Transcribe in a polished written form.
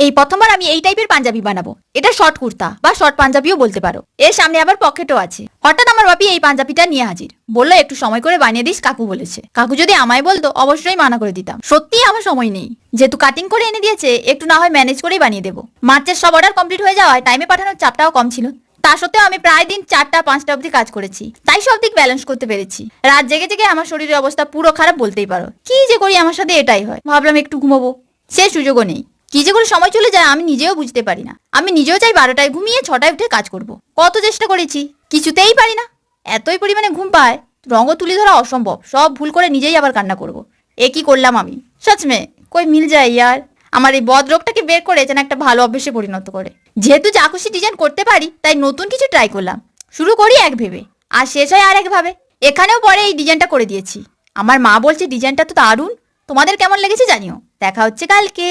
এই প্রথমবার আমি এই টাইপের পাঞ্জাবি বানাবো। এটা শর্ট কুর্তা বা শর্ট পাঞ্জাবিও বলতে পারো। এর সামনে আবার পকেটও আছে। হঠাৎ আমার বাপি এই পাঞ্জাবিটা নিয়ে হাজির, বললো একটু সময় করে বানিয়ে দিস, কাকু বলেছে। কাকু যদি আমায় বলতো অবশ্যই মানা করে দিতাম, সত্যি আমার সময় নেই। যেহেতু কাটিং করে এনে দিয়েছে, একটু না হয় ম্যানেজ করেই বানিয়ে দেবো। মার্চের সব অর্ডার কমপ্লিট হয়ে যাওয়ায় টাইমে পাঠানোর চাপটাও কম ছিল। তা সত্ত্বেও আমি প্রায় দিন 4টা 5টা অবধি কাজ করেছি, তাই সব দিক ব্যালেন্স করতে পেরেছি। রাত জেগে জেগে আমার শরীরের অবস্থা পুরো খারাপ বলতেই পারো। কি যে করি আমার সাথে এটাই হয়। ভাবলাম একটু ঘুমাবো, সে সুযোগও নেই। কি যে করে সময় চলে যায় আমি নিজেও বুঝতে পারি না। আমি নিজেও চাই 12টায় ঘুমিয়ে 6টায় উঠে কাজ করব। কত চেষ্টা করেছি, কিছুতেই পারি না। এতই পরিমাণে ঘুম পায়, রঙও তুলি ধরা অসম্ভব। সব ভুল করে নিজেই আবার কান্না করব। এ কি করলাম আমি, সচ মে কই মিল যায় ইয়ার। আমার এই বদ রোগটাকে বের করে যেন একটা ভালো অভ্যেসে পরিণত করে। যেহেতু যা খুশি ডিজাইন করতে পারি, তাই নতুন কিছু ট্রাই করলাম। শুরু করি এক ভেবে, আর শেষ হয় আর এক ভাবে। এখানেও পরে এই ডিজাইনটা করে দিয়েছি। আমার মা বলছে ডিজাইনটা তো দারুণ। তোমাদের কেমন লেগেছে জানিও। দেখা হচ্ছে কালকে।